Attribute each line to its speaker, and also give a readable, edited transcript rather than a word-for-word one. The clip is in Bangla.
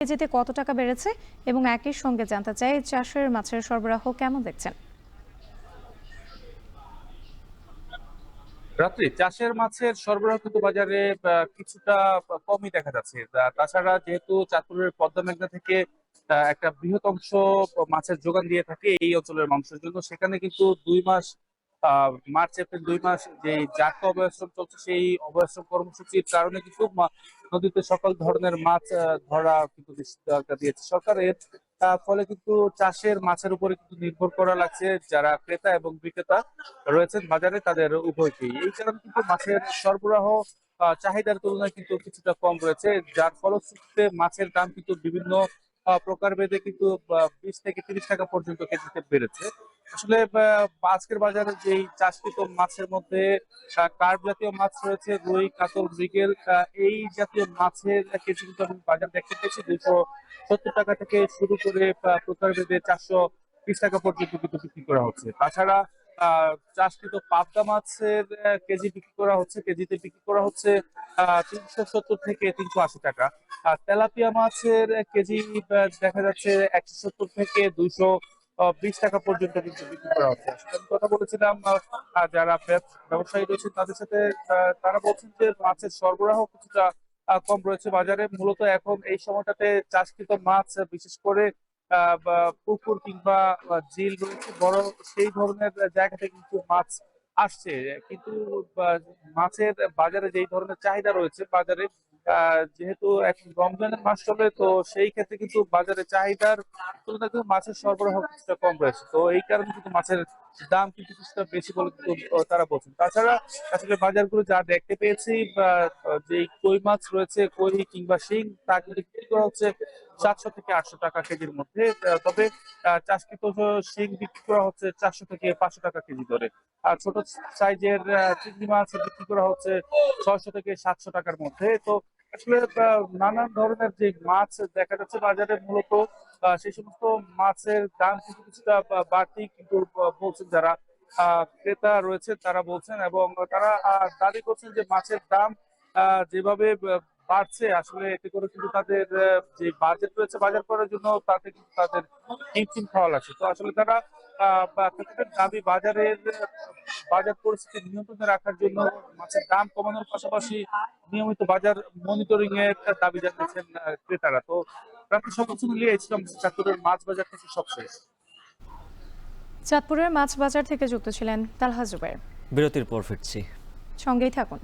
Speaker 1: কেজিতে কত টাকা বেড়েছে এবং একই সঙ্গে জানতে চাই চাষের মাছের সরবরাহ কেমন দেখছেন।
Speaker 2: রাত্রি চাষের মাছের সরবরাহ কিন্তু বাজারে কিছুটা কমই দেখা যাচ্ছে। তাছাড়া যেহেতু চাঁদপুরের পদ্মা মেঘনা থেকে একটা বৃহৎ অংশ মাছের যোগান দিয়ে থাকে এই অঞ্চলের মানুষের জন্য, সেখানে কিন্তু 2 মাস মার্চ এপ্রিল 2 মাস যে জাটকা অভয়াশ্রম চলছে, সেই অভয়াশ্রম কর্মসূচির কারণে কিন্তু নদীতে সকল ধরনের মাছ ধরা কিন্তু নিষেধাজ্ঞা দিয়েছে সরকার। এর ফলে কিন্তু চাষের মাছের উপরে কিন্তু নির্ভর করা লাগছে যারা ক্রেতা এবং বিক্রেতা রয়েছেন বাজারে, তাদের উভয়কেই। এই কারণে কিন্তু মাছের সরবরাহ চাহিদার তুলনায় কিন্তু কিছুটা কম রয়েছে, যার ফলশ্রুতিতে মাছের দাম কিন্তু বিভিন্ন প্রকারভেদে কিন্তু 20 থেকে 30 টাকা পর্যন্ত কেজিতে বেড়েছে। আসলে আজকের বাজারে যেই চাষকৃত মাছের মধ্যে কার্প জাতীয় মাছ রয়েছে, রুই, কাতল, মৃগেল, এই জাতীয় মাছের কেজি কিন্তু আমি বাজার দেখতে পেয়েছি 270 টাকা থেকে শুরু করে প্রকারভেদে 420 টাকা পর্যন্ত কিন্তু বিক্রি করা হচ্ছে। তাছাড়া চাষকৃত পাবদা মাছের কেজি বিক্রি করা হচ্ছে, কেজিতে বিক্রি করা হচ্ছে 370 থেকে 380 টাকা। আর তেলাপিয়া মাছের কেজি দেখা যাচ্ছে 170 থেকে 220 টাকা পর্যন্ত কিন্তু বিক্রি করা হচ্ছে। আসলে আমি কথা বলেছিলাম যারা ব্যবসায়ী রয়েছে তাদের সাথে, তারা বলছেন যে মাছের সরবরাহ কিছুটা কম রয়েছে বাজারে। মূলত এখন এই সময়টাতে চাষকৃত মাছ, বিশেষ করে বা পুকুর কিংবা ঝিল রয়েছে বড়, সেই ধরনের জায়গা থেকে কিন্তু মাছ আসছে। কিন্তু মাছের বাজারে যেই ধরনের চাহিদা রয়েছে বাজারে, যেহেতু এখন রমজানের মাস চলে, তো সেই ক্ষেত্রে কিন্তু বাজারে চাহিদার তুলনায় কিন্তু মাছের সরবরাহ কিছুটা কম রয়েছে। তো এই কারণে কিন্তু মাছের দাম কিন্তু কিছুটা বেশি বলে কিন্তু তারা বলছেন। তাছাড়া আসলে বাজারগুলো যা দেখতে পেয়েছি, বা যে কই মাছ রয়েছে, কই কিংবা শিং, তা কিন্তু বিক্রি করা হচ্ছে 700 থেকে 800 টাকা কেজির মধ্যে। তবে চাষকৃত শিং বিক্রি করা হচ্ছে 400 থেকে 500 টাকা কেজি দরে। আর ছোট সাইজের চিংড়ি মাছ বিক্রি করা হচ্ছে 600 থেকে 700 টাকার মধ্যে। তো আসলে নানান ধরনের যে মাছ দেখা যাচ্ছে বাজারে, মূলত সেই সমস্ত মাছের দাম কিন্তু কিছুটা বাড়তি কিন্তু বলছেন যারা ক্রেতা রয়েছে তারা বলছেন, এবং তারা দাবি করছেন যে মাছের দাম যেভাবে বাড়ছে, আসলে এতে করে কিন্তু তাদের যে বাজেট রয়েছে বাজার করার জন্য, তাতে কিন্তু তাদের হিমশিম খাওয়া লাগছে। তো আসলে তারা তাদের দাবি বাজার পরিস্থিতি নিয়ন্ত্রণে রাখার জন্য মাছের দাম কমানোর পাশাপাশি নিয়মিত বাজার মনিটরিং এর দাবি জানিয়েছেন ক্রেতারা। তো প্রাপ্তি সবকিছু মিলিয়ে ছিলাম চাঁদপুরের মাছ বাজার থেকে সবশেষ।
Speaker 1: চাঁদপুরের মাছ বাজার থেকে যুক্ত ছিলেন তালহা জুবের।
Speaker 3: বিরতির পর ফিরছি।
Speaker 1: সঙ্গেই থাকুন।